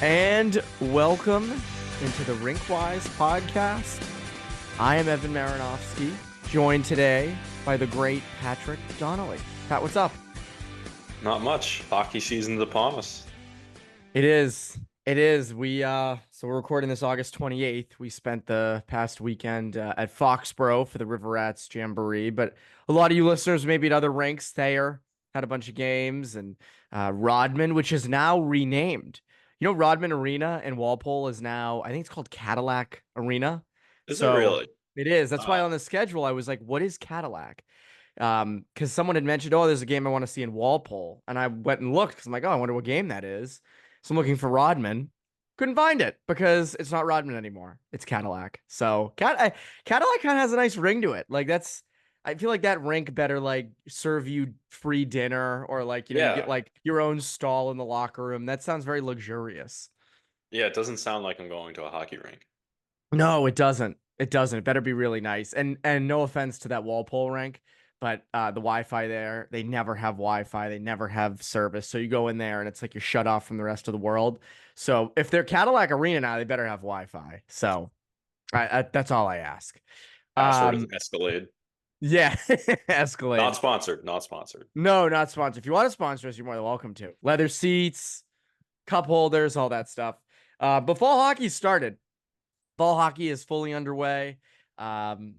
And welcome into the RinkWise Podcast. I am Evan Marinofsky, joined today by the great Patrick Donnelly. Pat, what's up? Not much. Hockey season's upon us. It is. It is. So we're recording this August 28th. We spent the past weekend at Foxborough for the River Rats Jamboree, but a lot of you listeners, maybe at other rinks, Thayer had a bunch of games, and Rodman, which is now renamed. You know, Rodman Arena in Walpole is now, I think it's called Cadillac Arena. Is it So really? it is. That's why Wow. on the schedule, I was like, what is Cadillac? Because someone had mentioned, oh, there's a game I want to see in Walpole. And I went and looked because I'm like, oh, I wonder what game that is. So I'm looking for Rodman. Couldn't find it because it's not Rodman anymore. It's Cadillac. So Cadillac kind of has a nice ring to it. Like I feel like that rink better like serve you free dinner or like, you get Yeah. like your own stall in the locker room. That sounds very luxurious. Yeah, it doesn't sound like I'm going to a hockey rink. No, it doesn't. It doesn't. It better be really nice. And no offense to that Walpole rink, but the Wi-Fi there, they never have Wi-Fi. They never have service. So you go in there and it's like you're shut off from the rest of the world. So if they're Cadillac Arena now, they better have Wi-Fi. So that's all I ask. Password is Escalade. Yeah, Not Escalade. sponsored. Not sponsored. No, not sponsored. If you want to sponsor us, you're more than welcome to. Leather seats, cup holders, all that stuff. But fall hockey started. Fall hockey is fully underway. It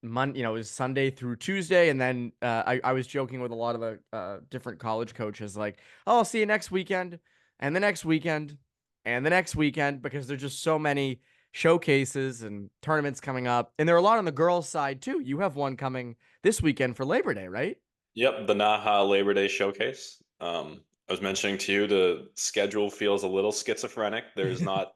was Sunday through Tuesday, and then I was joking with a lot of the different college coaches, like, "Oh, I'll see you next weekend, and the next weekend, and the next weekend," because there's just so many showcases and tournaments coming up, and there are a lot on the girls' side too. You have one coming this weekend for Labor Day, right? Yep, the Naha Labor Day Showcase. I was mentioning to you the schedule feels a little schizophrenic. There's not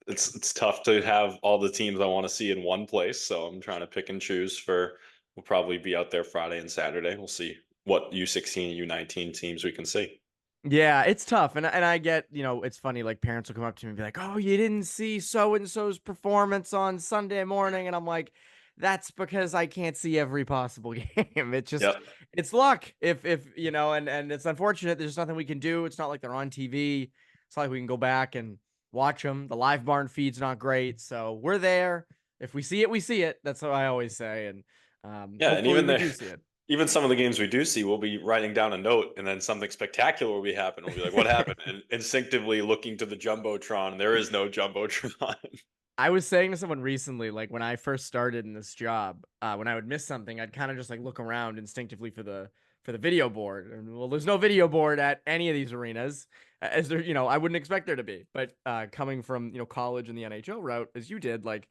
it's tough to have all the teams I want to see in one place, so I'm trying to pick and choose for we'll probably be out there Friday and Saturday. We'll see what U16 and U19 teams we can see. Yeah, it's tough. And I get, it's funny, like parents will come up to me and be like, "Oh, you didn't see so and so's performance on Sunday morning." And I'm like, that's because I can't see every possible game. Yep. It's luck. And it's unfortunate. There's nothing we can do. It's not like they're on TV. It's not like we can go back and watch them. The live barn feed's not great. So we're there. If we see it, we see it. That's what I always say. And Yeah, and hopefully even we there do see it. even some of the games we do see, we'll be writing down a note, and then something spectacular will be happen. We'll be like, "What happened?" And instinctively looking to the jumbotron, and there is no jumbotron. I was saying to someone recently, like when I first started in this job, when I would miss something, I'd kind of just like look around instinctively for the video board. And well, there's no video board at any of these arenas, as there, I wouldn't expect there to be. But coming from college and the NHL route, as you did, like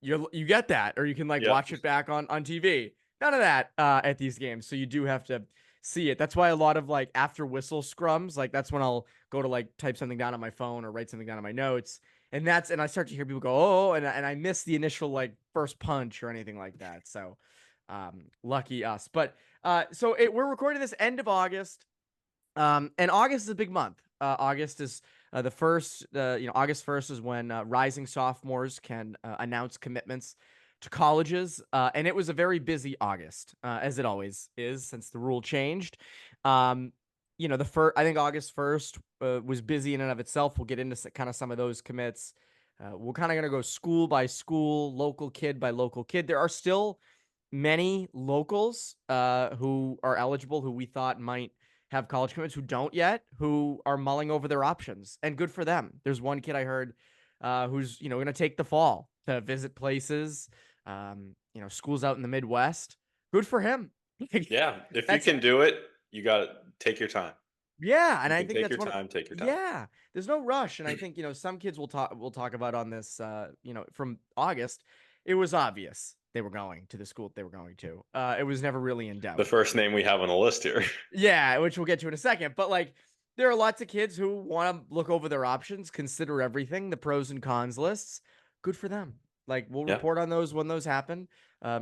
you get that, or you can like Yep. watch it back on TV. None of that at these games, so you do have to see it. That's why a lot of like after whistle scrums, like that's when I'll go to like type something down on my phone or write something down on my notes, and I start to hear people go, "Oh," and I miss the initial like first punch or anything like that. So lucky us. But we're recording this end of August. And August is a big month. August is the first, August 1st is when rising sophomores can announce commitments to colleges. And it was a very busy August, as it always is since the rule changed. I think August 1st was busy in and of itself. We'll get into kind of some of those commits. We're kind of going to go school by school, local kid by local kid. There are still many locals who are eligible who we thought might have college commitments who don't yet, who are mulling over their options, and good for them. There's one kid I heard who's going to take the fall to visit places, schools out in the Midwest. Good for him. Yeah, if you That's can do it, you got to take your time. Yeah, and You I can think take that's your one of time. Take your time. yeah. There's no rush, and I think some kids will talk about on this. From August, it was obvious they were going to the school they were going to. It was never really in The doubt. first name we have on the list here. Yeah, which we'll get to in a second. But like, there are lots of kids who want to look over their options, consider everything, the pros and cons lists. Good for them. Like, we'll Yeah. report on those when those happen.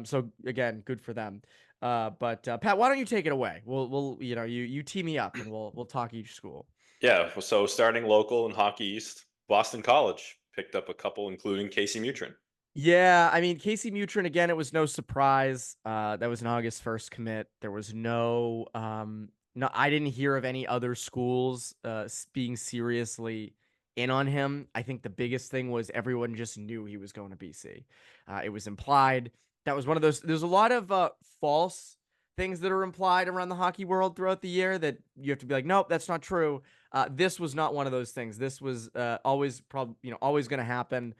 So again, good for them. But Pat, why don't you take it away? We'll you tee me up and we'll talk each school. Yeah. So starting local in Hockey East, Boston College picked up a couple, including Casey Mutrin. Yeah, I mean Casey Mutrin again. It was no surprise. That was an August 1st commit. There was no. I didn't hear of any other schools being seriously in on him. I think the biggest thing was everyone just knew he was going to BC. It was implied. That was one of those. There's a lot of false things that are implied around the hockey world throughout the year that you have to be like, nope, that's not true. This was not one of those things. This was always probably, always going to happen.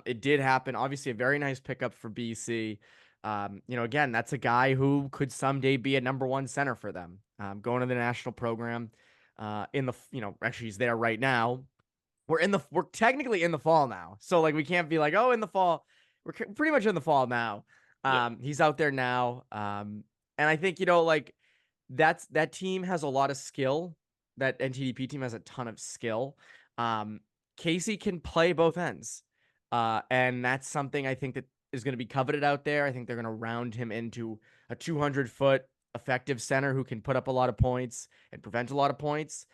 It did happen. Obviously, a very nice pickup for BC. Again, that's a guy who could someday be a number one center for them. Going to the national program. Actually, he's there right now. We're technically in the fall now, so like we can't be like, oh, in the fall. We're pretty much in the fall now. He's out there now. And I think, like that team has a lot of skill. That NTDP team has a ton of skill. Casey can play both ends. And that's something I think that is going to be coveted out there. I think they're going to round him into a 200-foot effective center who can put up a lot of points and prevent a lot of points.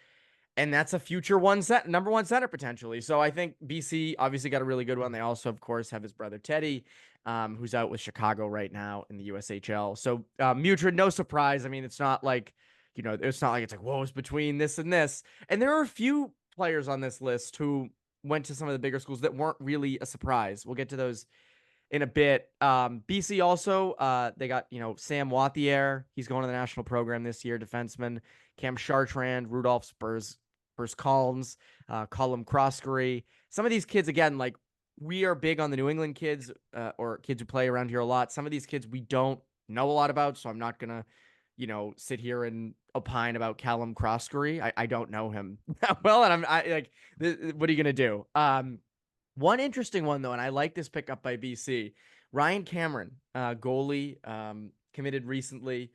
And that's a future number one center potentially. So I think BC obviously got a really good one. They also, of course, have his brother Teddy, who's out with Chicago right now in the USHL. So Mutrid, no surprise. I mean, it's not like, it's not like it's like, whoa, it's between this and this. And there are a few players on this list who went to some of the bigger schools that weren't really a surprise. We'll get to those in a bit. BC also, they got, Sam Wathier. He's going to the national program this year, defenseman. Cam Chartrand, Rudolph Spurs Collins, Colum Croskery. Some of these kids, again, like we are big on the New England kids or kids who play around here a lot. Some of these kids we don't know a lot about, so I'm not going to, sit here and opine about Callum Croskery. I don't know him that well, and what are you going to do? One interesting one, though, and I like this pickup by BC, Ryan Cameron, goalie, committed recently.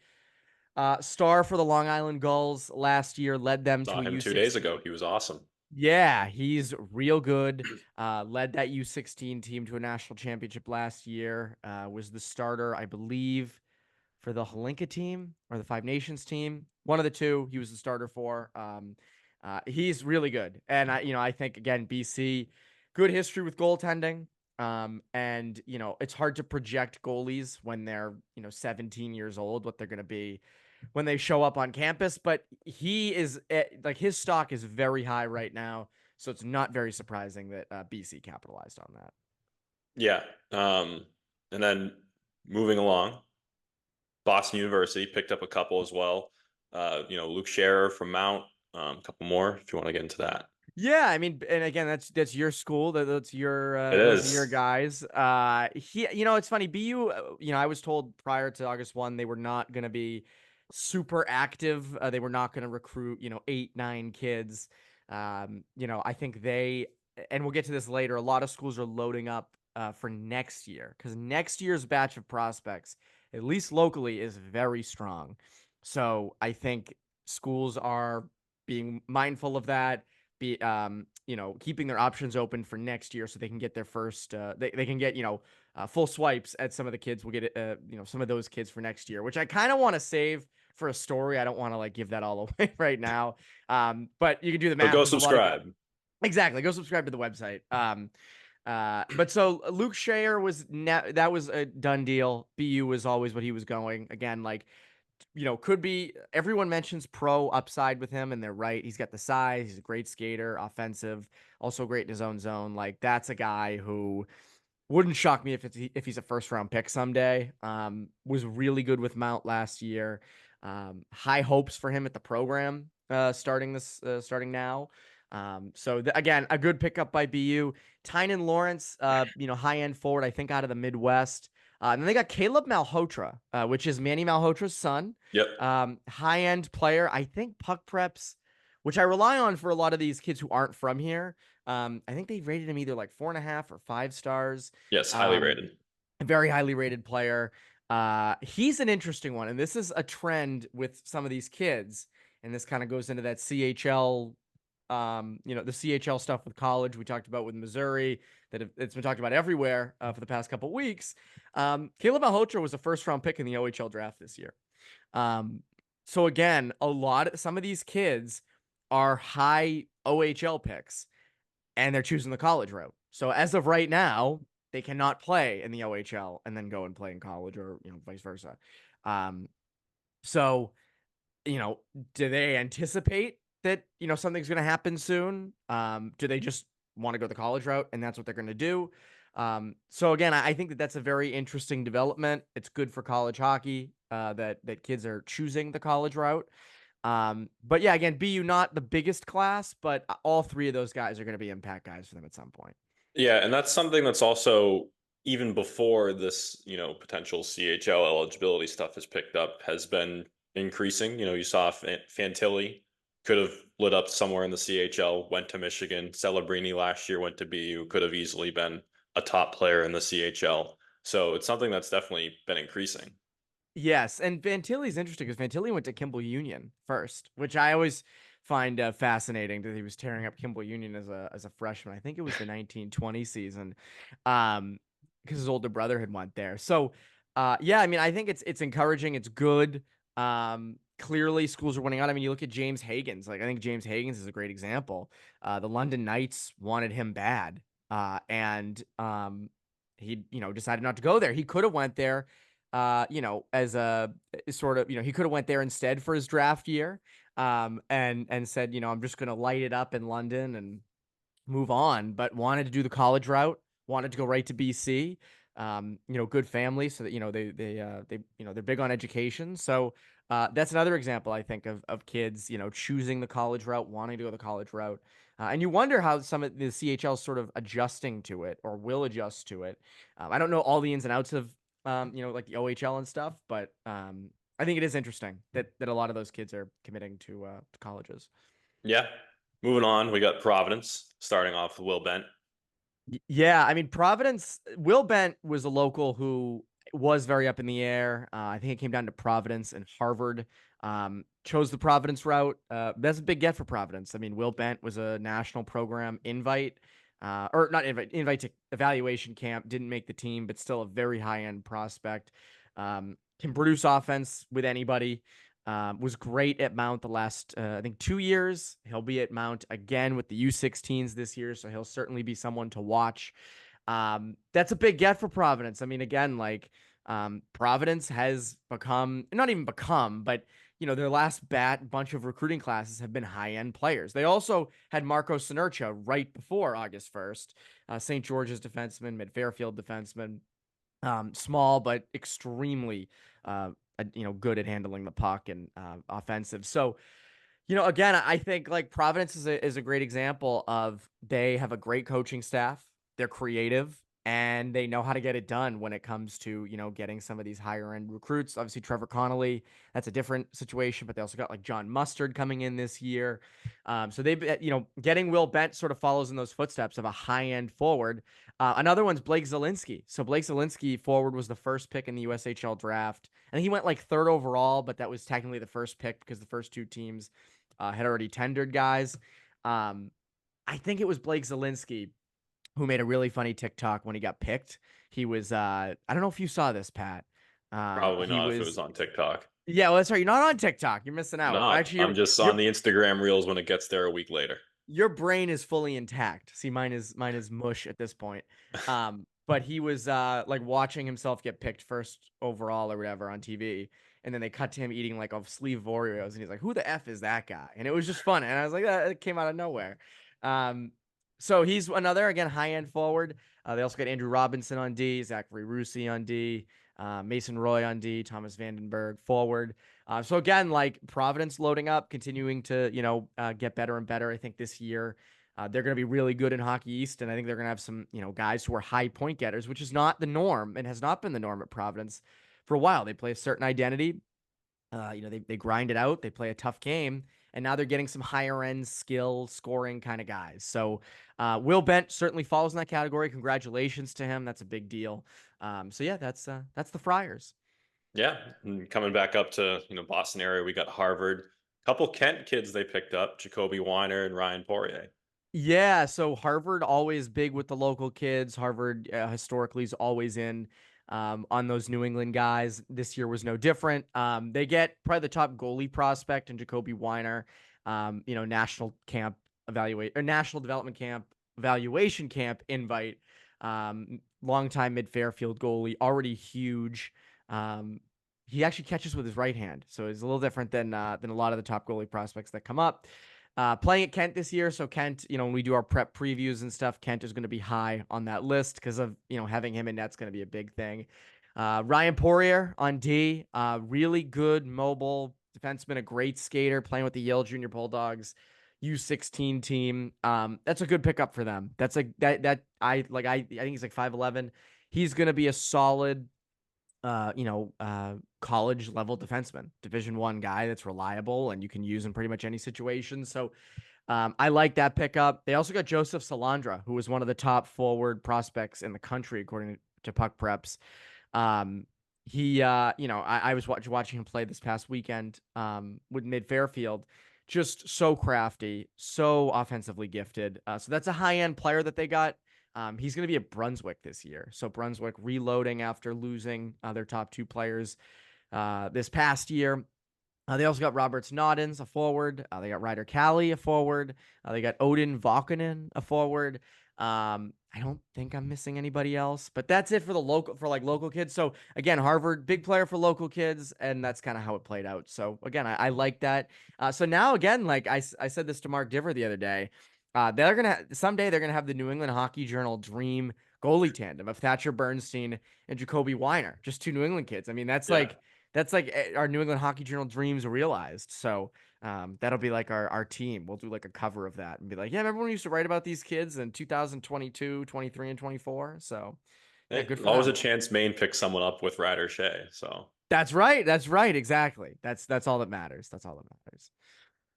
Star for the Long Island Gulls last year, led them Saw to a him U16. 2 days ago. He was awesome. Yeah, he's real good. Led that U16 team to a national championship last year. Was the starter, I believe, for the Holinka team or the Five Nations team. One of the two he was the starter for. He's really good. And I think, again, BC, good history with goaltending. And it's hard to project goalies when they're 17 years old, what they're going to be when they show up on campus, but he is like his stock is very high right now, so it's not very surprising that BC capitalized on that. Yeah. And then moving along, Boston University picked up a couple as well. Luke Scherer from Mount, a couple more if you want to get into that. Yeah, I mean, and again, that's your school. That's your It those are is. your guys. It's funny. BU, I was told prior to August 1 they were not going to be super active. They were not going to recruit 8, 9 kids. I think and we'll get to this later. A lot of schools are loading up for next year because next year's batch of prospects, at least locally, is very strong. So I think schools are being mindful of that, keeping their options open for next year so they can get their first, they can get, full swipes at some of the kids. We'll get, some of those kids for next year, which I kind of want to save for a story. I don't want to like give that all away right now. But you can do the math. But go There's a lot of subscribe. exactly. Go subscribe to the website. But so Luke Scherer was that was a done deal. BU was always what he was going. Again, like, could be, everyone mentions pro upside with him, and they're right. He's got the size. He's a great skater, offensive, also great in his own zone. Like, that's a guy who wouldn't shock me if he's a first round pick someday. Was really good with Mount last year. High hopes for him at the program starting now. Again, a good pickup by BU. Tynan Lawrence, high end forward, I think out of the Midwest. And then they got Caleb Malhotra, which is Manny Malhotra's son. Yep. High end player. I think puck preps, which I rely on for a lot of these kids who aren't from here. I think they rated him either like 4.5 or 5 stars. Yes, highly rated. A very highly rated player. He's an interesting one, and this is a trend with some of these kids, and this kind of goes into that CHL, the CHL stuff with college we talked about with Missouri, that it's been talked about everywhere for the past couple of weeks. Caleb Malhotra was a first-round pick in the OHL draft this year. So again, some of these kids are high OHL picks, and they're choosing the college route. So as of right now, they cannot play in the OHL and then go and play in college, or vice versa. So do they anticipate that something's going to happen soon? Do they just want to go the college route, and that's what they're going to do. So again, I think that that's a very interesting development. It's good for college hockey that kids are choosing the college route. But yeah, again, BU not the biggest class, but all three of those guys are going to be impact guys for them at some point. Yeah, and that's something that's also even before this, potential CHL eligibility stuff has picked up, has been increasing. You saw Fantilli could have lit up somewhere in the CHL, went to Michigan. Celebrini last year went to BU, could have easily been a top player in the CHL. So it's something that's definitely been increasing. Yes, and Fantilli's interesting because Fantilli went to Kimball Union first, which I always find fascinating that he was tearing up Kimball Union as a freshman. I think it was the 1920 season, because his older brother had went there. So, yeah, I mean, I think it's encouraging. It's good. Clearly, schools are winning out. I mean, you look at James Hagens. Like, I think James Hagens is a great example. The London Knights wanted him bad, and he decided not to go there. He could have went there as a sort of, he could have went there instead for his draft year, and said, I'm just going to light it up in London and move on, but wanted to do the college route, wanted to go right to BC. Good family, so that they're big on education. So that's another example, I think, of kids choosing the college route, wanting to go the college route. And you wonder how some of the CHL is sort of adjusting to it or will adjust to it. I don't know all the ins and outs of like the OHL and stuff, but I think it is interesting that a lot of those kids are committing to colleges. Yeah. Moving on, we got Providence starting off with Will Bent. Yeah, I mean, Providence, Will Bent was a local who was very up in the air. I think it came down to Providence and Harvard. Chose the Providence route. That's a big get for Providence. I mean, Will Bent was a national program invite, or not invite to evaluation camp. Didn't make the team, but still a very high end prospect. Can produce offense with anybody. Was great at Mount the last, I think, 2 years. He'll be at Mount again with the U16s this year, so he'll certainly be someone to watch. That's a big get for Providence. I mean, again, like Providence has not even become, but their last bunch of recruiting classes have been high-end players. They also had Marco Sinercha right before August 1st, St. George's defenseman, mid-Fairfield defenseman, small but extremely good at handling the puck and offensive. So, again, I think like Providence is a great example of they have a great coaching staff. They're creative and they know how to get it done when it comes to, getting some of these higher end recruits. Obviously, Trevor Connolly, that's a different situation, but they also got like John Mustard coming in this year. So they've, getting Will Bent sort of follows in those footsteps of a high end forward. Another one's Blake Zielinski. So Blake Zielinski forward was the first pick in the USHL draft. And he went like third overall, but that was technically the first pick because the first two teams had already tendered guys. I think it was Blake Zielinski who made a really funny TikTok when he got picked. He was, I don't know if you saw this, Pat. Probably He not if it was was, on TikTok. yeah, well, that's right. You're not on TikTok. You're missing out. Not. Actually, I'm just on the Instagram reels when it gets there a week later. your brain is fully intact. See, mine is mush at this point. But he was like watching himself get picked first overall or whatever on TV, and then they cut to him eating like a sleeve of Oreos, and he's like, "Who the f is that guy?" And it was just fun, and I was like, "That came out of nowhere." So he's another again high end forward. They also got Andrew Robinson on D, Zachary Rusi on D, Mason Roy on D, Thomas Vandenberg forward. So again, like Providence loading up, continuing to get better and better. I think this year they're going to be really good in Hockey East, and I think they're going to have some guys who are high point getters, which is not the norm and has not been the norm at Providence for a while. They play a certain identity. They grind it out. They play a tough game, and now they're getting some higher end skill scoring kind of guys. So Will Bent certainly falls in that category. Congratulations to him. That's a big deal. So yeah, that's the Friars. Yeah, and coming back up to Boston area, we got Harvard. Couple Kent kids they picked up, Jacoby Weiner and Ryan Poirier. Yeah, so Harvard always big with the local kids. Harvard historically is always in on those New England guys. This year was no different. They get probably the top goalie prospect in Jacoby Weiner. National camp evaluate or national development camp evaluation camp invite. Longtime mid Fairfield goalie, already huge. He actually catches with his right hand, so it's a little different than a lot of the top goalie prospects that come up. Playing at Kent this year, so Kent, when we do our prep previews and stuff, Kent is going to be high on that list because of having him in net's going to be a big thing. Ryan Poirier on D, really good mobile defenseman, a great skater, playing with the Yale Junior Bulldogs U16 team. That's a good pickup for them. That's like that I think he's like 5'11". He's going to be a solid college level defenseman, Division I guy that's reliable and you can use in pretty much any situation. So I like that pickup. They also got Joseph Salandra, who was one of the top forward prospects in the country, according to Puck Preps. I was watching him play this past weekend with Mid Fairfield. Just so crafty, so offensively gifted. So that's a high-end player that they got. He's going to be at Brunswick this year. So Brunswick reloading after losing their top two players this past year. They also got Roberts Noddens, a forward. They got Ryder Callie, a forward. They got Odin Vakanen, a forward. I don't think I'm missing anybody else, but that's it for local kids. So again, Harvard, big player for local kids, and that's kind of how it played out. So again, I like that. So now again, like I said this to Mark Diver the other day, someday they're gonna have the New England Hockey Journal dream goalie tandem of Thatcher Bernstein and Jacoby Weiner, just two New England kids. I mean, that's like our New England Hockey Journal dreams realized. So that'll be like our team. We'll do like a cover of that and be like, yeah, remember when we used to write about these kids in 2022, 23, and 24? So yeah, good for always them. a chance Maine picks someone up with Ryder Shea. So That's right. That's right. Exactly. That's all that matters. That's all that matters.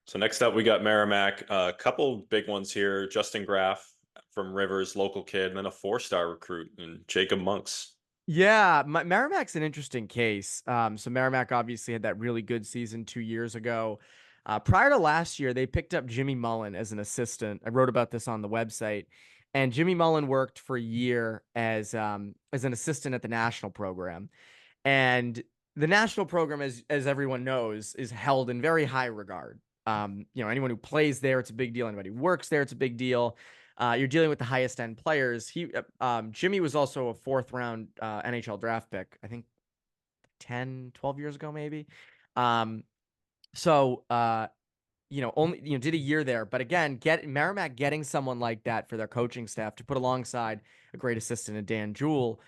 So next up, we got Merrimack. A couple big ones here. Justin Graff from Rivers, local kid, and then a 4-star recruit, and Jacob Monks. Yeah, Merrimack's an interesting case. So Merrimack obviously had that really good season 2 years ago. Prior to last year, they picked up Jimmy Mullen as an assistant. I wrote about this on the website, and Jimmy Mullen worked for a year as an assistant at the national program. And the national program, as everyone knows, is held in very high regard. Anyone who plays there, it's a big deal. Anybody who works there, it's a big deal. You're dealing with the highest end players. Jimmy was also a 4th round NHL draft pick, I think 10, 12 years ago, maybe. Did a year there. But again, Merrimack getting someone like that for their coaching staff to put alongside a great assistant in Dan Jewell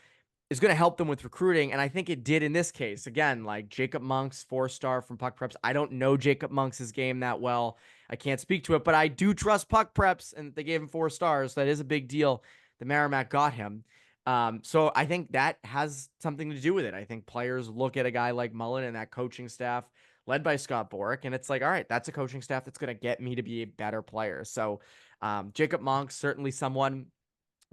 is going to help them with recruiting. And I think it did in this case. Again, like Jacob Monks, 4-star from Puck Preps. I don't know Jacob Monks' game that well. I can't speak to it, but I do trust Puck Preps, and they gave him 4 stars. So that is a big deal. The Merrimack got him. So I think that has something to do with it. I think players look at a guy like Mullen and that coaching staff led by Scott Borick, and it's like, all right, that's a coaching staff that's going to get me to be a better player. So Jacob Monks, certainly someone.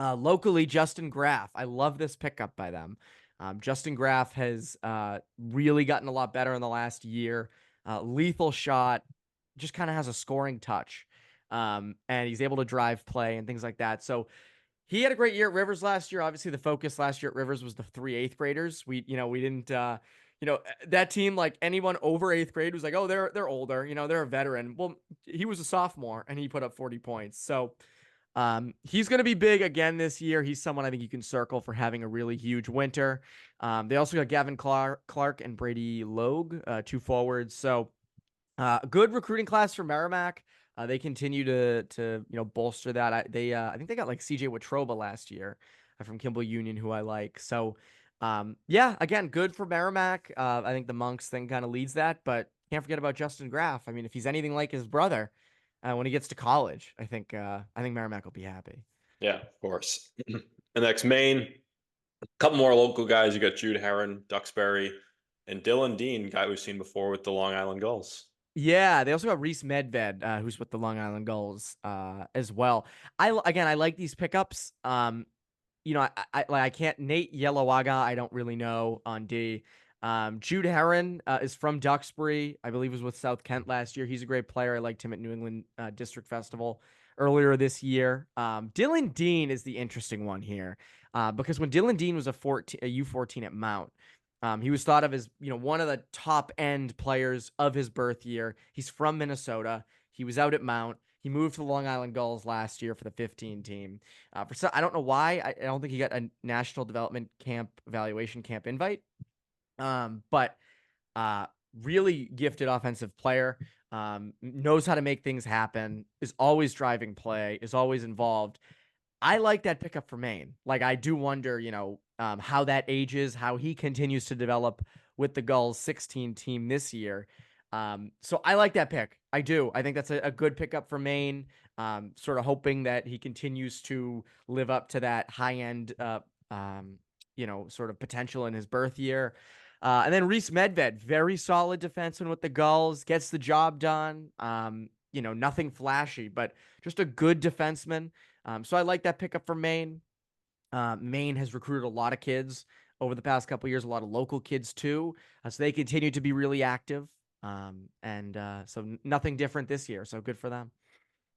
Locally, Justin Graff. I love this pickup by them. Justin Graff has really gotten a lot better in the last year. Lethal shot, just kind of has a scoring touch. And he's able to drive play and things like that. So he had a great year at Rivers last year. Obviously, the focus last year at Rivers was the 3 8th graders. We didn't, that team, like anyone over 8th grade was like, oh, they're older, they're a veteran. Well, he was a sophomore and he put up 40 points. So he's going to be big again this year. He's someone I think you can circle for having a really huge winter. They also got Gavin Clark and Brady Logue, 2 forwards. So good recruiting class for Merrimack. They continue to bolster that. I think they got like CJ Watroba last year from Kimball Union, who I like. So again, good for Merrimack. I think the Monks thing kind of leads that, but can't forget about Justin Graff. I mean, if he's anything like his brother, when he gets to college, I think Merrimack will be happy. Yeah, of course. And next, Maine. A couple more local guys. You got Jude Heron, Duxbury, and Dylan Dean, guy we've seen before with the Long Island Gulls. Yeah, they also got Reese Medved, who's with the Long Island Gulls as well. I like these pickups. I can't Nate Yelawaga. I don't really know on D. Jude Heron is from Duxbury. I believe was with South Kent last year. He's a great player. I liked him at New England District Festival earlier this year. Dylan Dean is the interesting one here because when Dylan Dean was a U14 at Mount, he was thought of as one of the top end players of his birth year. He's from Minnesota. He was out at Mount. He moved to the Long Island Gulls last year for the 15 team. I don't know why. I don't think he got a national development camp evaluation camp invite. But really gifted offensive player. knows how to make things happen, is always driving play, is always involved. I like that pickup for Maine. Like, I do wonder, how that ages, how he continues to develop with the Gulls 16 team this year. So I like that pick. I do. I think that's a good pickup for Maine. Sort of hoping that he continues to live up to that high end, sort of potential in his birth year. And then Reese Medved, very solid defenseman with the Gulls, gets the job done. Nothing flashy, but just a good defenseman. So I like that pickup for Maine. Maine has recruited a lot of kids over the past couple of years, a lot of local kids too. So they continue to be really active. So nothing different this year. So good for them.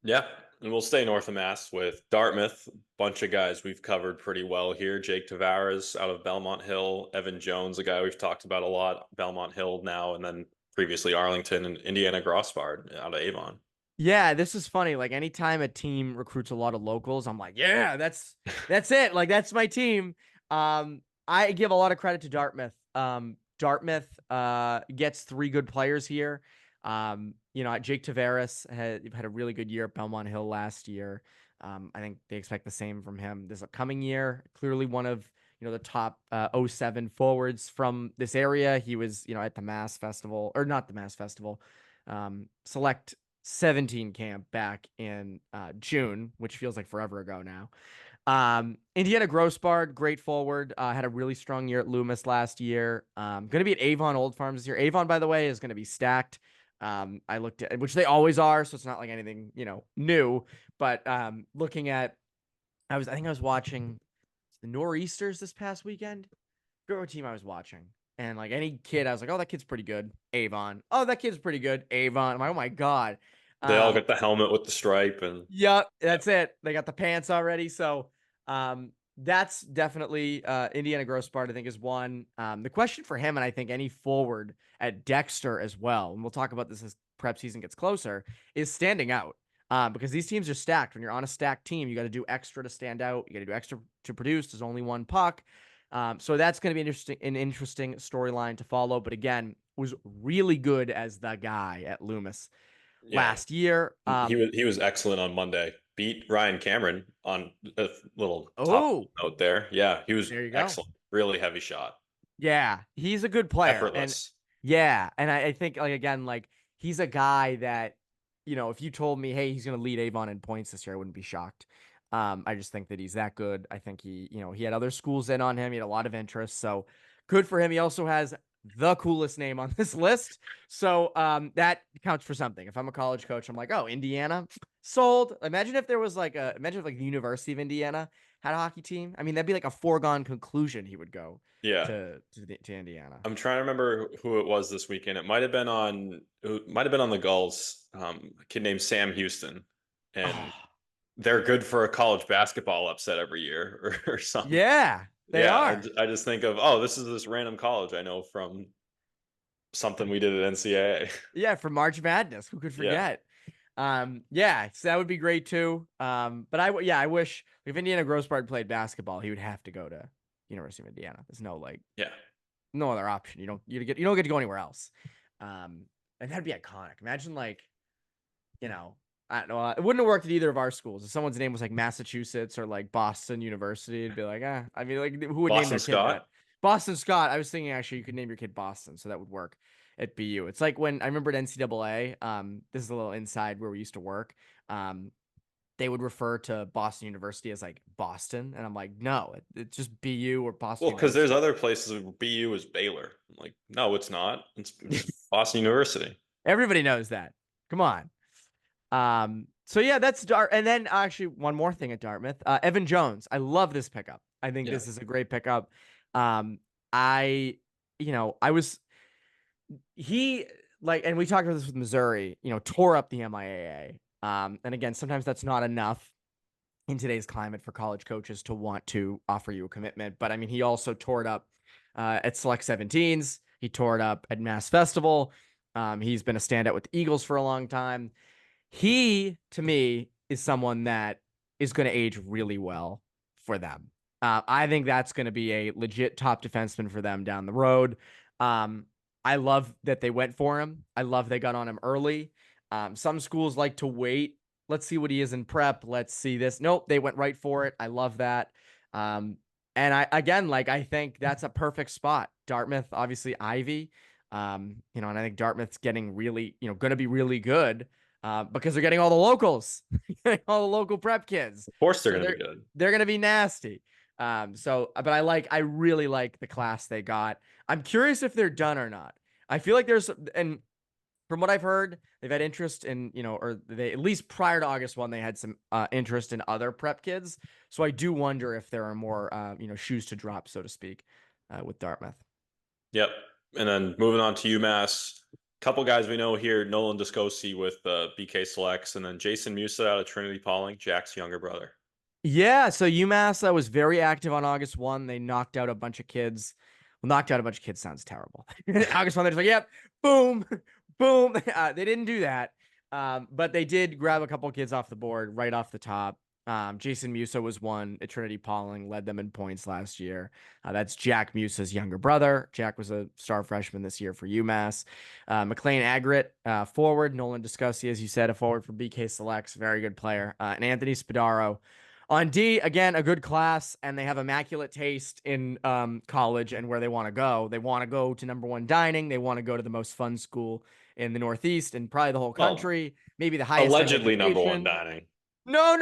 Yeah, and we'll stay north of Mass with Dartmouth. Bunch of guys we've covered pretty well here. Jake Tavares out of Belmont Hill, Evan Jones, a guy we've talked about a lot, Belmont Hill now, and then previously Arlington, and Indiana Grossbard out of Avon. Yeah, this is funny. Like, anytime a team recruits a lot of locals, I'm like, yeah, that's it. Like, that's my team. I give a lot of credit to Dartmouth. Dartmouth gets 3 good players here. Jake Tavares had a really good year at Belmont Hill last year. I think they expect the same from him this upcoming year. Clearly one of the top 07 forwards from this area. He was at the Mass Festival, or not the Mass Festival, Select 17 camp back in June, which feels like forever ago now. Indiana Grossbard, great forward, had a really strong year at Loomis last year. Going to be at Avon Old Farms this year. Avon, by the way, is going to be stacked. I looked at, which they always are, so it's not like anything new. But looking at, I think I was watching the Nor'easters this past weekend. I forget what team I was watching. And like any kid, I was like, oh, that kid's pretty good. Avon. Oh, that kid's pretty good. Avon. I'm like, oh my God. They all got the helmet with the stripe and yep, that's it. They got the pants already. So that's definitely Indiana Grossbard, I think, is one. The question for him, and I think any forward at Dexter as well, and we'll talk about this as prep season gets closer, is standing out. Because these teams are stacked. When you're on a stacked team, you got to do extra to stand out. You got to do extra to produce. There's only one puck. So that's going to be an interesting storyline to follow. But again, was really good as the guy at Loomis last year. He was excellent on Monday. Beat Ryan Cameron on a little top note there. Yeah, he was excellent. Really heavy shot. Yeah, he's a good player. Effortless. And I think he's a guy that, if you told me, hey, he's going to lead Avon in points this year, I wouldn't be shocked. I just think that he's that good. I think he had other schools in on him. He had a lot of interest. So good for him. He also has the coolest name on this list. So that counts for something. If I'm a college coach, I'm like, oh, Indiana, sold. Imagine if there was the University of Indiana had a hockey team. I mean, that'd be like a foregone conclusion he would go to Indiana. I'm trying to remember who it was this weekend. It might have been on the Gulls, a kid named Sam Houston. And they're good for a college basketball upset every year or something. Yeah. They are. I just think of, this is this random college I know from something we did at NCAA. Yeah, from March Madness. Who could forget? So that would be great too. But I wish if Indiana Grossbard played basketball, he would have to go to University of Indiana. There's no no other option. You don't get to go anywhere else. And that'd be iconic. Imagine I don't know. It wouldn't have worked at either of our schools. If someone's name was like Massachusetts or like Boston University, it'd be like, I mean, like, who would name their kid that? Boston Scott. I was thinking actually you could name your kid Boston, so that would work at BU. It's like when I remember at NCAA, this is a little inside where we used to work. They would refer to Boston University as like Boston, and I'm like, no, it's just BU or Boston. Well, because there's other places where BU is Baylor. I'm like, no, it's not. It's Boston University. Everybody knows that. Come on. So yeah, that's Dart. And then actually one more thing at Dartmouth, Evan Jones. I love this pickup. I think this is a great pickup. And we talked about this with Missouri, tore up the MIAA. And again, sometimes that's not enough in today's climate for college coaches to want to offer you a commitment. But I mean, he also tore it up, at Select 17s. He tore it up at Mass Festival. He's been a standout with the Eagles for a long time. He, to me, is someone that is going to age really well for them. I think that's going to be a legit top defenseman for them down the road. I I love that they went for him. I love they got on him early. Some schools like to wait. Let's see what he is in prep. Let's see this. Nope, they went right for it. I love that. And I think that's a perfect spot. Dartmouth, obviously Ivy. And I think Dartmouth's getting really, going to be really good because they're getting all the locals, all the local prep kids. Of course, they're So going to be good. They're going to be nasty. But I really like the class they got. I'm curious if they're done or not. I feel like and from what I've heard, they've had interest in, or they, at least prior to August 1, they had some interest in other prep kids. So I do wonder if there are more, shoes to drop, so to speak, with Dartmouth. Yep. And then moving on to UMass, a couple guys we know here, Nolan Discosi with BK Selects, and then Jason Musa out of Trinity Pauling, Jack's younger brother. Yeah, so UMass was very active on August 1. They knocked out a bunch of kids. Well, knocked out a bunch of kids sounds terrible. August 1, they're just like, yep, boom, boom. They didn't do that, but they did grab a couple kids off the board right off the top. Jason Musa was one at Trinity Pauling, led them in points last year. That's Jack Musa's younger brother. Jack was a star freshman this year for UMass. McLean Agret, forward. Nolan Discosi, as you said, a forward for BK Selects, very good player. And Anthony Spadaro. On D, again, a good class, and they have immaculate taste in college and where they want to go. They want to go to number one dining. They want to go to the most fun school in the Northeast and probably the whole country. Maybe the highest allegedly number one dining. No.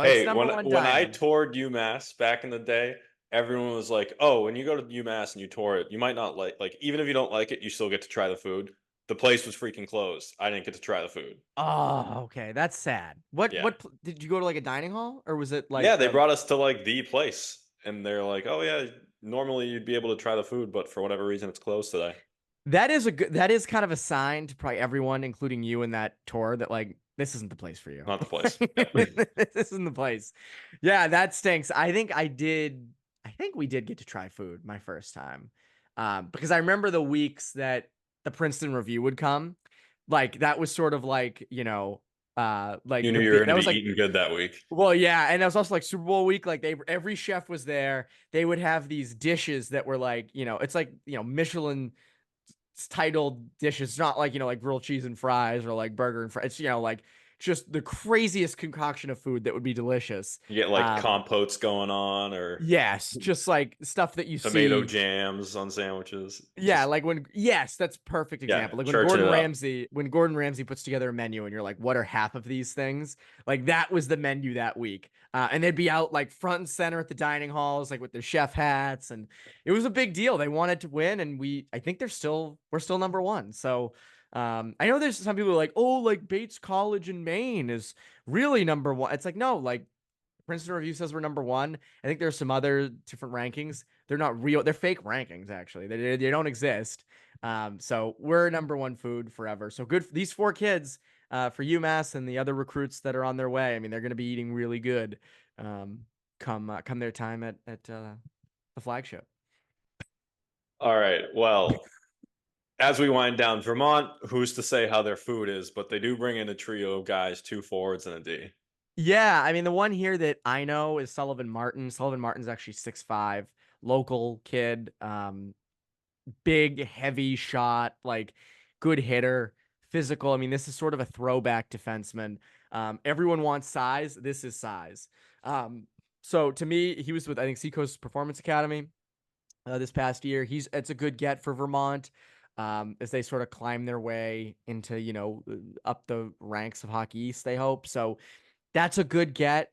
Hey, it's number one when I dining. toured UMass back in the day, everyone was like, "Oh, when you go to UMass and you tour it, you might not like even if you don't like it, you still get to try the food." The place was freaking closed. I didn't get to try the food. Oh, okay, that's sad. What Yeah. did you go to, like a dining hall, or was it like? Yeah, they brought us to like the place, and they're like, "Oh yeah, normally you'd be able to try the food, but for whatever reason, it's closed today." That is kind of a sign to probably everyone, including you in that tour, that like this isn't the place for you. Not the place. This isn't the place. Yeah, that stinks. I think we did get to try food my first time. Because I remember the weeks that the Princeton Review would come. Like that was sort of like, like You knew you were going to be eating good that week. Well, yeah, and it was also like Super Bowl week. Like every chef was there. They would have these dishes that were like, it's like, Michelin titled dishes. It's not like, like grilled cheese and fries or like burger and fries. It's, like just the craziest concoction of food that would be delicious. You get like compotes going on, or yes, just like stuff that you tomato see. jams on sandwiches. Yeah, like that's perfect example. Yeah, like when Gordon Ramsay puts together a menu and you're like, what are half of these things? Like that was the menu that week. And they'd be out like front and center at the dining halls, like with their chef hats, and it was a big deal. They wanted to win, and I think we're still number one. So I know there's some people who are like, oh, like Bates College in Maine is really number one. It's like, no, like Princeton Review says we're number one. I think there's some other different rankings. They're not real. They're fake rankings, actually. They don't exist. So we're number one food forever. So good for these four kids for UMass and the other recruits that are on their way. I mean, they're going to be eating really good come their time at the flagship. All right. Well, as we wind down, Vermont, who's to say how their food is, but they do bring in a trio of guys, 2 forwards and a D. Yeah, I mean, the one here that I know is Sullivan Martin. Sullivan Martin's actually 6'5", local kid, big, heavy shot, like good hitter, physical. I mean, this is sort of a throwback defenseman. Everyone wants size. This is size. So to me, he was with, I think, Seacoast Performance Academy this past year. It's a good get for Vermont as they sort of climb their way into, up the ranks of Hockey East, they hope. So that's a good get.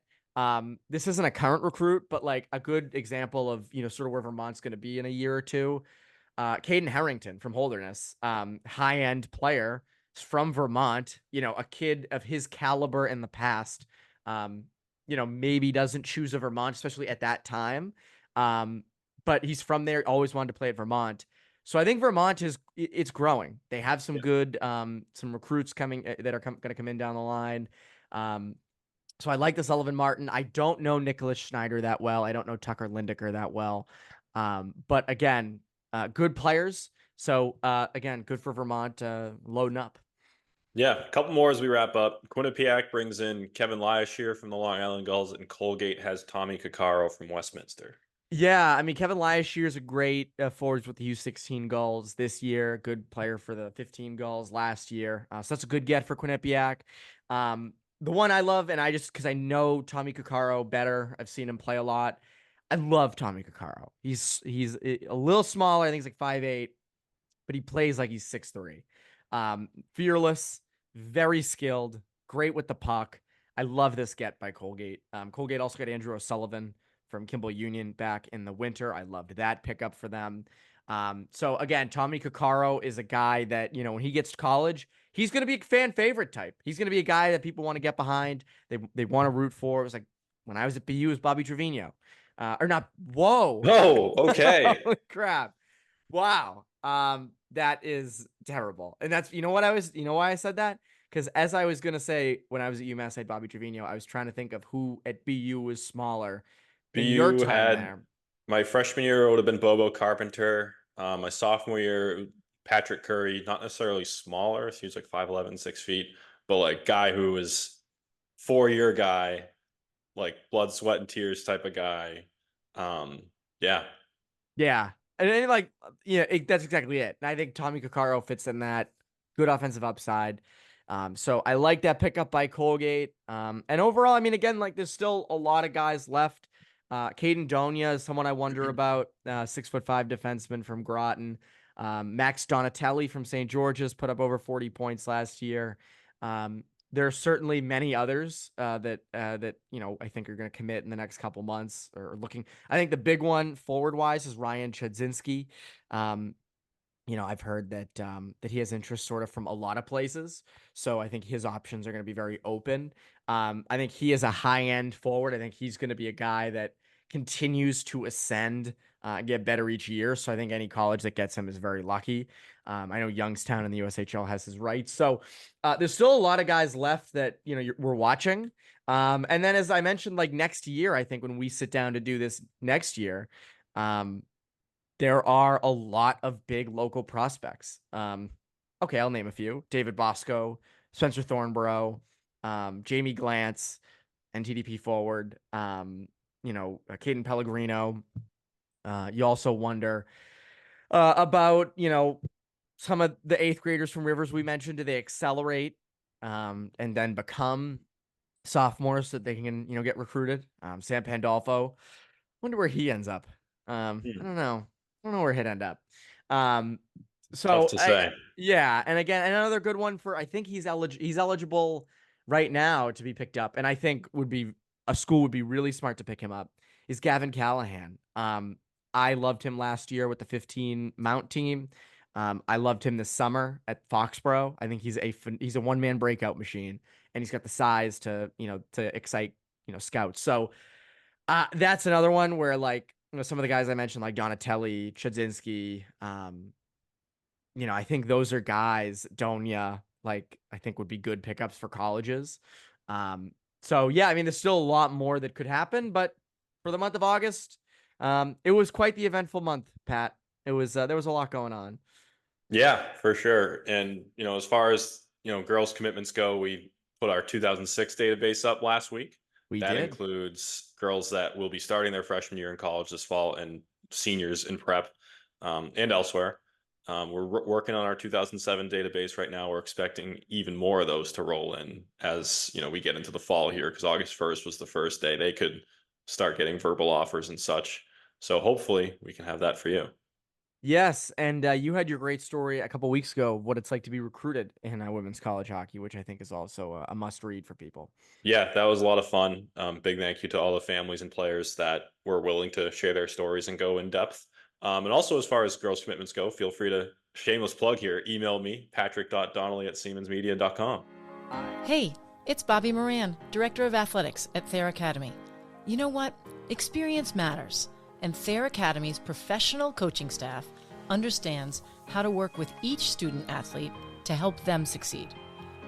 This isn't a current recruit, but like a good example of, sort of where Vermont's going to be in a year or two. Caden Harrington from Holderness, high-end player from Vermont, a kid of his caliber in the past, maybe doesn't choose a Vermont, especially at that time. But he's from there, always wanted to play at Vermont. So I think Vermont it's growing. They have some good, some recruits coming that are going to come in down the line. So I like the Sullivan Martin. I don't know Nicholas Schneider that well. I don't know Tucker Lindecker that well. But again, good players. So again, good for Vermont loading up. Yeah, a couple more as we wrap up. Quinnipiac brings in Kevin Lyashir from the Long Island Gulls, and Colgate has Tommy Caccaro from Westminster. Yeah, I mean, Kevin Lyashir is a great forwards with the U16 goals this year. Good player for the 15 goals last year. So that's a good get for Quinnipiac. The one I love, and I just because I know Tommy Cuccaro better, I've seen him play a lot. I love Tommy Cuccaro. He's a little smaller. I think he's like 5'8", but he plays like he's 6'3". Fearless, very skilled, great with the puck. I love this get by Colgate. Colgate also got Andrew O'Sullivan from Kimball Union back in the winter. I loved that pickup for them. So again, Tommy Cuccaro is a guy that, when he gets to college, he's going to be a fan favorite type. He's going to be a guy that people want to get behind. They want to root for. It was like when I was at BU, it was Bobby Trevino. Or not. Whoa. Oh, okay. Holy crap. Wow. That is terrible. And that's, why I said that? Because as I was going to say, when I was at UMass, I had Bobby Trevino. I was trying to think of who at BU was smaller in your BU time had there. my freshman year would have been Bobo Carpenter. My sophomore year, Patrick Curry, not necessarily smaller. So he was like 5'11", 6 feet, but like guy who was 4-year guy, like blood, sweat, and tears type of guy. Yeah. Yeah. And then that's exactly it. And I think Tommy Cuccaro fits in that. Good offensive upside. So I like that pickup by Colgate. And overall, I mean, again, like there's still a lot of guys left. Caden Donia is someone I wonder about. 6'5" defenseman from Groton. Max Donatelli from St. George's put up over 40 points last year. There are certainly many others that I think are going to commit in the next couple months or looking. I think the big one forward wise is Ryan Chudzinski. I've heard that he has interest sort of from a lot of places, so I think his options are going to be very open. I think he is a high end forward. I think he's going to be a guy that continues to ascend, get better each year. So I think any college that gets him is very lucky. I know Youngstown in the USHL has his rights. So there's still a lot of guys left that, we're watching. And then as I mentioned, like next year, I think when we sit down to do this next year, there are a lot of big local prospects. Okay, I'll name a few. David Bosco, Spencer Thornborough, Jamie Glantz, NTDP forward, Caden Pellegrino. You also wonder about, some of the 8th graders from Rivers we mentioned. Do they accelerate and then become sophomores so that they can, get recruited? Sam Pandolfo. Wonder where he ends up. I don't know. I don't know where he'd end up. Tough to say. Yeah. And again, another good one for, I think he's eligible right now to be picked up. And I think a school would be really smart to pick him up is Gavin Callahan. I loved him last year with the 15 Mount team. I loved him this summer at Foxborough. I think he's a one-man breakout machine, and he's got the size to excite, scouts. So that's another one where like, some of the guys I mentioned, like Donatelli, Chudzinski, I think those are guys, Donia, like I think would be good pickups for colleges. So yeah, I mean, there's still a lot more that could happen, but for the month of August, it was quite the eventful month, Pat. There was a lot going on. Yeah, for sure. And, as far as, girls commitments go, we put our 2006 database up last week. That includes girls that will be starting their freshman year in college this fall and seniors in prep and elsewhere. We're working on our 2007 database right now. We're expecting even more of those to roll in as, we get into the fall here, because August 1st was the first day they could start getting verbal offers and such. So hopefully we can have that for you. Yes, and you had your great story a couple weeks ago of what it's like to be recruited in women's college hockey, which I think is also a must-read for people. Yeah, that was a lot of fun. Big thank you to all the families and players that were willing to share their stories and go in depth. And also, as far as girls' commitments go, feel free to, shameless plug here, email me, patrick.donnelly@siemensmedia.com. Hey, it's Bobby Moran, Director of Athletics at Thayer Academy. You know what? Experience matters. And Thayer Academy's professional coaching staff understands how to work with each student athlete to help them succeed.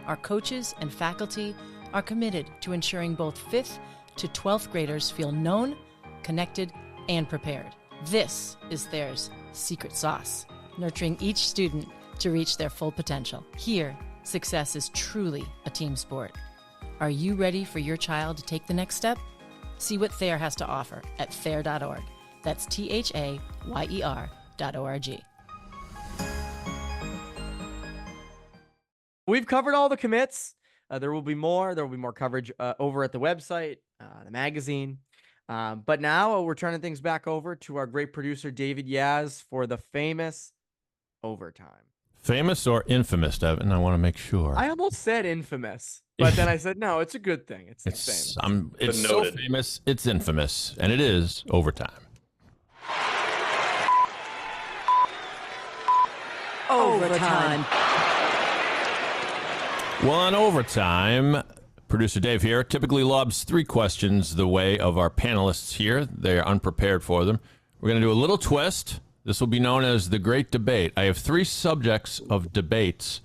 Our coaches and faculty are committed to ensuring both 5th to 12th graders feel known, connected, and prepared. This is Thayer's secret sauce, nurturing each student to reach their full potential. Here, success is truly a team sport. Are you ready for your child to take the next step? See what Thayer has to offer at thayer.org. That's THAYER.org. We've covered all the commits. There will be more. There will be more coverage over at the website, the magazine. But now we're turning things back over to our great producer, David Yaz, for the famous overtime. Famous or infamous, Evan? I want to make sure. I almost said infamous, but then I said, no, it's a good thing. It's famous. It's so famous, it's infamous, and it is overtime. Overtime. Well, on overtime, producer Dave here typically lobs 3 questions the way of our panelists here. They're unprepared for them. We're going to do a little twist. This will be known as the Great Debate. I have 3 subject of debate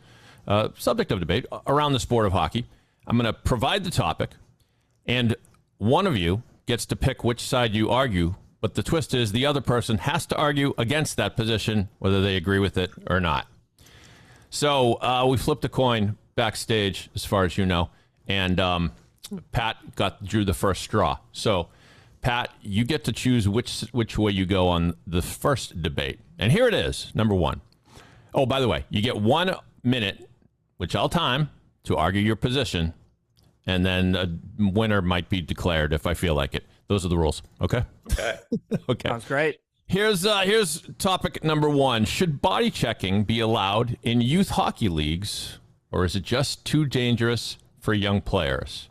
around the sport of hockey. I'm going to provide the topic, and one of you gets to pick which side you argue, but the twist is the other person has to argue against that position, whether they agree with it or not. So we flipped a coin backstage, as far as you know, and Pat drew the first straw. So, Pat, you get to choose which way you go on the first debate. And here it is, number 1. Oh, by the way, you get 1 minute, which I'll time, to argue your position, and then a winner might be declared if I feel like it. Those are the rules. Okay? Okay. Sounds great. Here's topic number 1. Should body checking be allowed in youth hockey leagues, or is it just too dangerous for young players?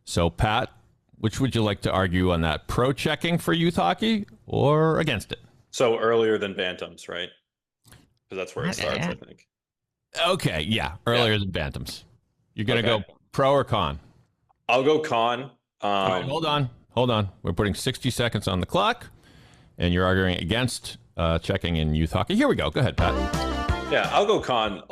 So, Pat, which would you like to argue on that? Pro checking for youth hockey or against it? So earlier than bantams, right? Because that's where it starts, I think. Okay, yeah, earlier than bantams. You're going to go pro or con? I'll go con. All right, hold on. We're putting 60 seconds on the clock, and you're arguing against checking in youth hockey. Here we go. Go ahead, Pat. Yeah, I'll go con.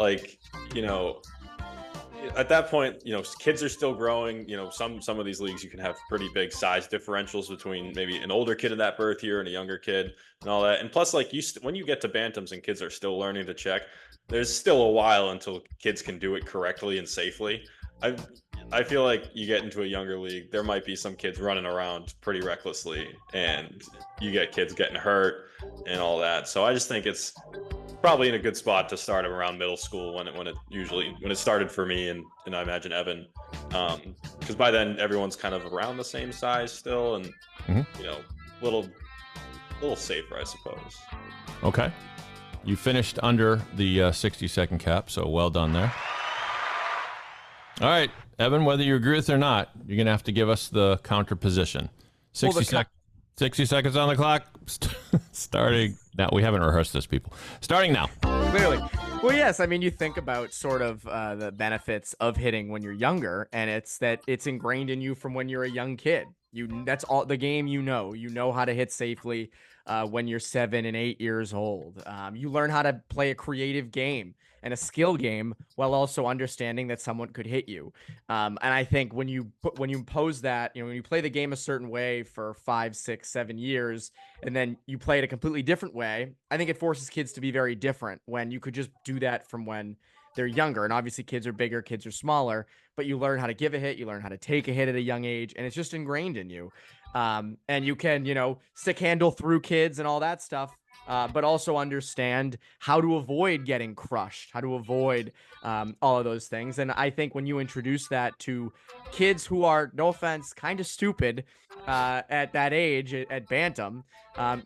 At that point, kids are still growing. Some of these leagues, you can have pretty big size differentials between maybe an older kid in that birth year and a younger kid and all that. And plus, when you get to bantams and kids are still learning to check, there's still a while until kids can do it correctly and safely. I feel like you get into a younger league, there might be some kids running around pretty recklessly, and you get kids getting hurt and all that. So I just think it's probably in a good spot to start around middle school when it started for me and I imagine Evan, because by then everyone's kind of around the same size still, and little safer, I suppose. Okay, you finished under the 60-second cap, so well done there. All right, Evan, whether you agree with it or not, you're gonna have to give us the counter position. 60 seconds on the clock. Starting now. We haven't rehearsed this, people. Starting now. Clearly. Well, yes. I mean, you think about sort of the benefits of hitting when you're younger, and it's ingrained in you from when you're a young kid. That's all the game. You know how to hit safely when you're 7 and 8 years old. You learn how to play a creative game and a skill game while also understanding that someone could hit you. And I think when you impose that, when you play the game a certain way for 5, 6, 7 years, and then you play it a completely different way, I think it forces kids to be very different when you could just do that from when they're younger. And obviously kids are bigger, kids are smaller, but you learn how to give a hit, you learn how to take a hit at a young age, and it's just ingrained in you. And you can, stick handle through kids and all that stuff. But also understand how to avoid getting crushed, how to avoid all of those things. And I think when you introduce that to kids who are, no offense, kind of stupid at that age, at bantam,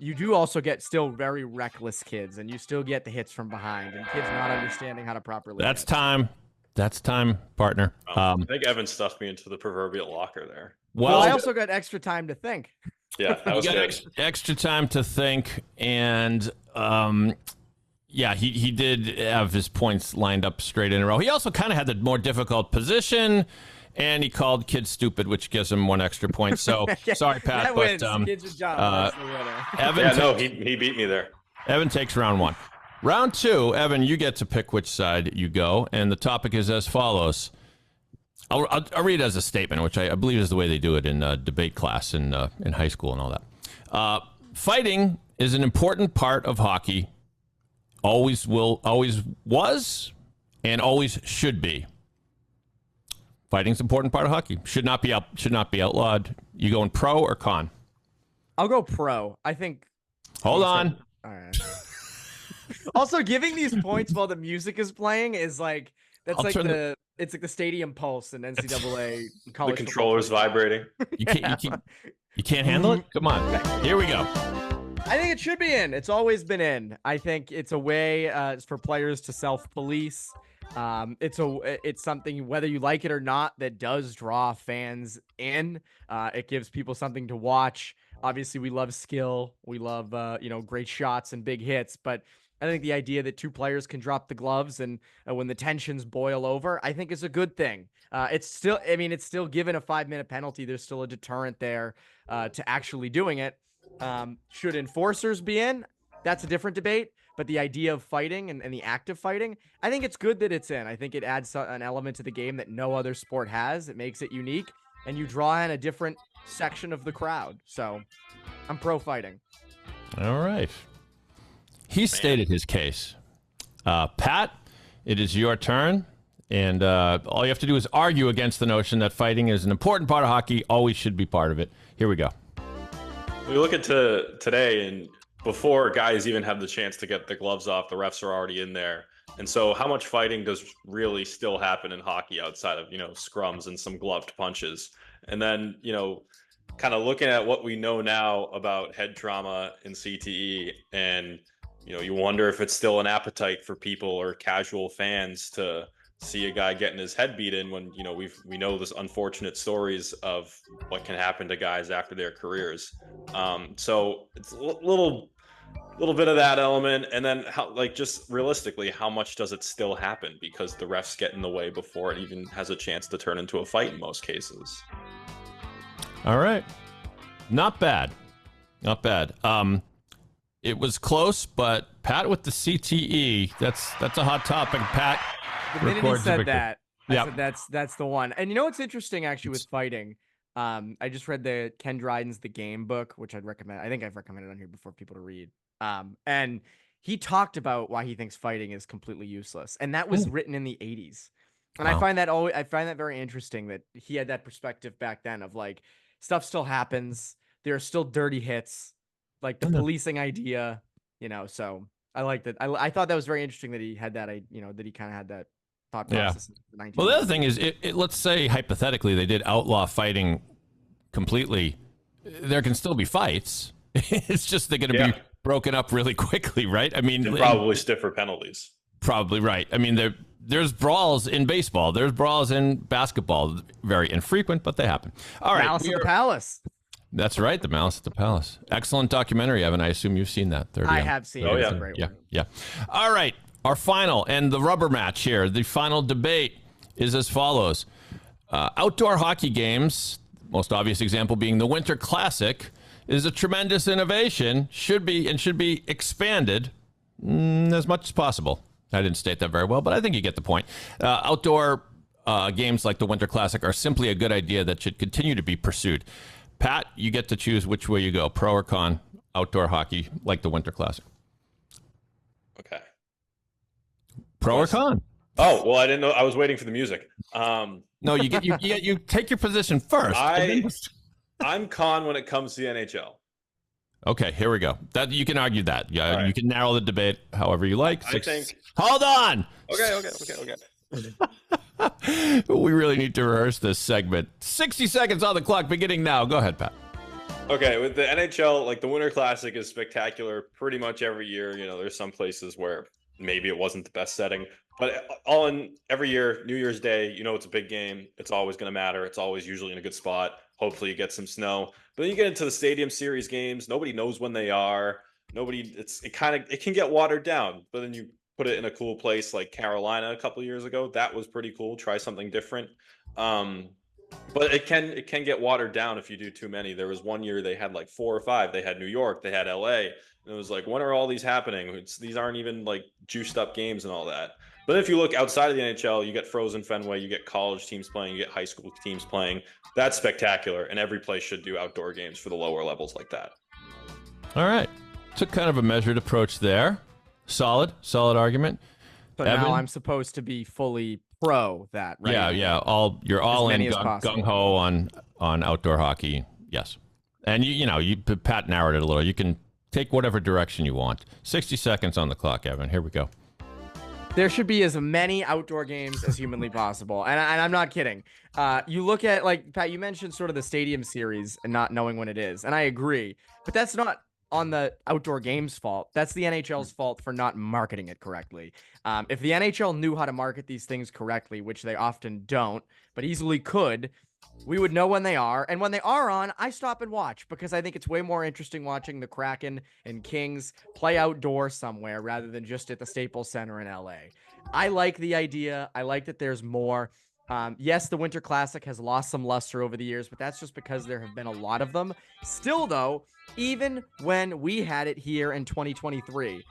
you do also get still very reckless kids, and you still get the hits from behind and kids not understanding how to properly That's hit. time. That's time, partner. I think Evan stuffed me into the proverbial locker there. Well, I also got extra time to think. Yeah, that was good. Extra time to think, and he did have his points lined up straight in a row. He also kind of had the more difficult position, and he called kids stupid, which gives him 1 extra point. So sorry, Pat, that but wins. Kids are John. Evan, he beat me there. Evan takes round 1. Round 2, Evan, you get to pick which side you go, and the topic is as follows. I'll read it as a statement, which I believe is the way they do it in debate class in high school and all that. Fighting is an important part of hockey. Always was, and always should be. Fighting's an important part of hockey. Should not be outlawed. You going pro or con? I'll go pro. I think Hold on. All right. Also, giving these points while the music is playing is like it's like the stadium pulse in NCAA college. The controller's vibrating. You can't handle it? Come on. Here we go. I think it should be in. It's always been in. I think it's a way for players to self-police. It's something, whether you like it or not, that does draw fans in. It gives people something to watch. Obviously, we love skill. We love, great shots and big hits. But I think the idea that two players can drop the gloves and when the tensions boil over, I think is a good thing. It's still given a 5-minute penalty. There's still a deterrent there to actually doing it. Should enforcers be in? That's a different debate. But the idea of fighting and the act of fighting, I think it's good that it's in. I think it adds an element to the game that no other sport has. It makes it unique. And you draw in a different section of the crowd. So I'm pro fighting. All right. He stated his case. Pat, it is your turn. And all you have to do is argue against the notion that fighting is an important part of hockey, always should be part of it. Here we go. We look at today, and before guys even have the chance to get the gloves off, the refs are already in there. And so how much fighting does really still happen in hockey outside of, scrums and some gloved punches? And then, kind of looking at what we know now about head trauma in CTE, and, you wonder if it's still an appetite for people or casual fans to see a guy getting his head beat in when, we know this unfortunate stories of what can happen to guys after their careers. So it's a little bit of that element. And then just realistically, how much does it still happen? Because the refs get in the way before it even has a chance to turn into a fight in most cases. All right. Not bad. Not bad. It was close, but Pat with the CTE, that's a hot topic. Pat, the minute he said that, I said that's the one. And what's interesting actually with fighting? I just read the Ken Dryden's The Game book, which I'd recommend. I think I've recommended on here before people to read. And he talked about why he thinks fighting is completely useless, and that was written in the 80s. And wow. I find that very interesting that he had that perspective back then of like stuff still happens. There are still dirty hits, like the policing idea, So I like that. I thought that was very interesting that he had that. That he kind of had that thought process. Yeah. Well, the other thing is, let's say hypothetically they did outlaw fighting completely. There can still be fights. It's just they're going to be broken up really quickly, right? I mean, and probably stiffer penalties. Probably right. I mean, there's bravs in baseball. There's brawls in basketball. Very infrequent, but they happen. All right. Malice at the Palace. That's right. The Malice at the Palace. Excellent documentary, Evan. I assume you've seen that. I have seen it. Oh, yeah. It's a great one. Yeah. All right. Our final and the rubber match here. The final debate is as follows. Outdoor hockey games, most obvious example being the Winter Classic, is a tremendous innovation, should be expanded as much as possible. I didn't state that very well, but I think you get the point. Outdoor games like the Winter Classic are simply a good idea that should continue to be pursued. Pat, you get to choose which way you go, pro or con, outdoor hockey like the Winter Classic. Okay. Pro or con? Oh, well, I didn't know. I was waiting for the music. No, you take your position first. I'm con when it comes to the NHL. Okay, here we go. That you can argue that. Yeah, right. You can narrow the debate however you like. I think. Hold on. Okay. We really need to rehearse this segment. 60 seconds on the clock, beginning now. Go ahead, Pat. Okay, with the NHL, like the Winter Classic is spectacular pretty much every year. There's some places where maybe it wasn't the best setting, but every year, New Year's Day, it's a big game. It's always going to matter. It's always usually in a good spot. Hopefully you get some snow. But then you get into the Stadium Series games. Nobody knows when they are. It can get watered down. But then you put it in a cool place like Carolina a couple of years ago. That was pretty cool. Try something different. But it can get watered down if you do too many. There was one year they had like 4 or 5. They had New York, they had LA. And it was like, when are all these happening? These aren't even like juiced up games and all that. But if you look outside of the NHL, you get Frozen Fenway, you get college teams playing, you get high school teams playing. That's spectacular. And every place should do outdoor games for the lower levels like that. All right. Took kind of a measured approach there. Solid argument. So Evan? Now I'm supposed to be fully pro that, right? Yeah. You're all in gung ho on outdoor hockey. Yes. And you Pat narrowed it a little. You can take whatever direction you want. 60 seconds on the clock, Evan. Here we go. There should be as many outdoor games as humanly possible. And I'm not kidding. You look at, like, Pat, you mentioned sort of the stadium series and not knowing when it is. And I agree. But that's not on the outdoor games fault. That's the NHL's fault for not marketing it correctly. If the NHL knew how to market these things correctly, which they often don't, but easily could, we would know when they are. And when they are on, I stop and watch because I think it's way more interesting watching the Kraken and Kings play outdoor somewhere rather than just at the Staples Center in LA. I like the idea. I like that there's more. Yes, the Winter Classic has lost some luster over the years, but that's just because there have been a lot of them. Still, though, even when we had it here in 2023,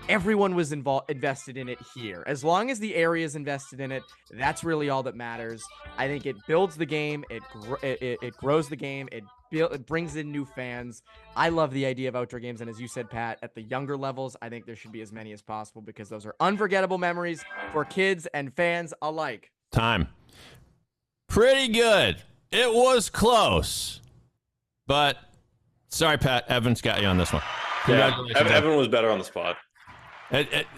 everyone was invested in it here. As long as the area is invested in it, that's really all that matters. I think it builds the game. It grows the game. It brings in new fans. I love the idea of outdoor games. And as you said, Pat, at the younger levels, I think there should be as many as possible because those are unforgettable memories for kids and fans alike. Time. Pretty good. It was close. But sorry, Pat. Evan's got you on this one. Yeah, Evan was better on the spot.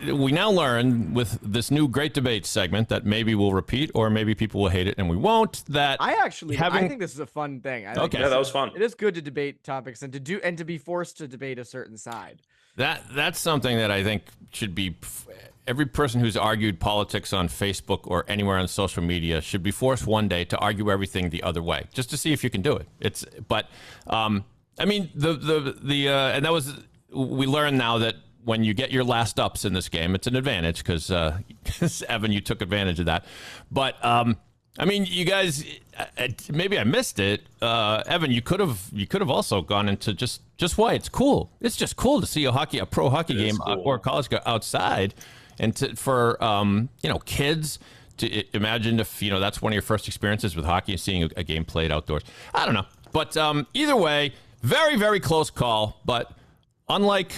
We now learn with this new Great Debate segment that maybe we'll repeat or maybe people will hate it and we won't. That I think this is a fun thing. Okay. Yeah, that was fun. It is good to debate topics and to be forced to debate a certain side. That's something that I think should be every person who's argued politics on Facebook or anywhere on social media should be forced one day to argue everything the other way, just to see if you can do it. I mean, and that was, we learned now that when you get your last ups in this game, it's an advantage because Evan, you took advantage of that. But I mean, you guys, maybe I missed it. Evan, you could have also gone into just why it's cool. It's just cool to see a pro hockey game or college go outside, and for kids to imagine if that's one of your first experiences with hockey and seeing a game played outdoors. I don't know, but either way, very, very close call. But unlike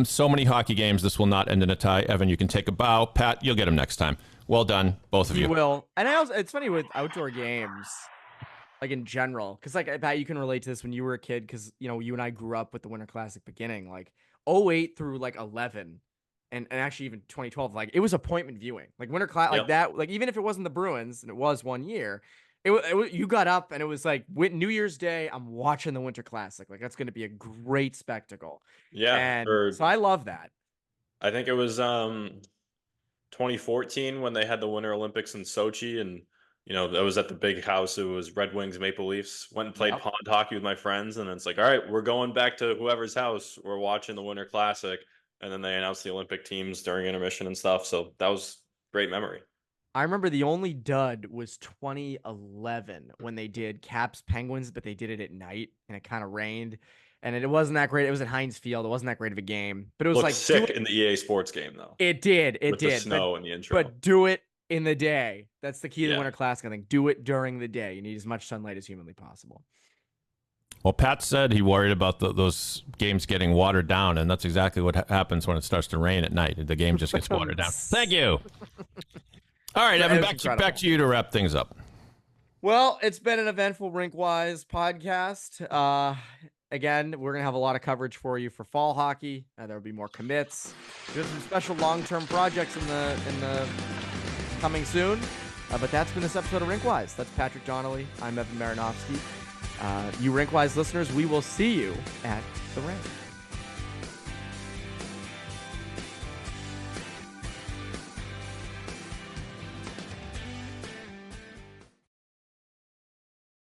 so many hockey games, this will not end in a tie. Evan, you can take a bow. Pat, you'll get him next time. Well done, both of you. You will. And it's funny with outdoor games, like in general, because like Pat, you can relate to this when you were a kid, because you and I grew up with the Winter Classic beginning, like 08 through like 11, and actually even 2012. Like it was appointment viewing, like Winter Classic, like that. Like even if it wasn't the Bruins, and it was one year, you got up and it was like New Year's Day, I'm watching the Winter Classic. Like that's going to be a great spectacle. Yeah, and so I love that. I think it was 2014 when they had the Winter Olympics in Sochi, and that was at the big house. It was Red Wings, Maple Leafs. Went and played pond hockey with my friends, and it's like, all right, we're going back to whoever's house. We're watching the Winter Classic, and then they announced the Olympic teams during intermission and stuff. So that was great memory. I remember the only dud was 2011 when they did Caps Penguins, but they did it at night and it kind of rained, and it wasn't that great. It was at Heinz Field. It wasn't that great of a game, but it was like sick in the EA Sports game though. It did. It with did. The snow in the intro. But do it in the day. That's the key to the Winter Classic. I think do it during the day. You need as much sunlight as humanly possible. Well, Pat said he worried about those games getting watered down, and that's exactly what happens when it starts to rain at night. The game just gets watered down. Thank you. All right, Evan, back to you to wrap things up. Well, it's been an eventful RinkWise podcast. Again, we're going to have a lot of coverage for you for fall hockey. There will be more commits. There's some special long-term projects in the coming soon. But that's been this episode of RinkWise. That's Patrick Donnelly. I'm Evan Marinofsky. You RinkWise listeners, we will see you at the rink.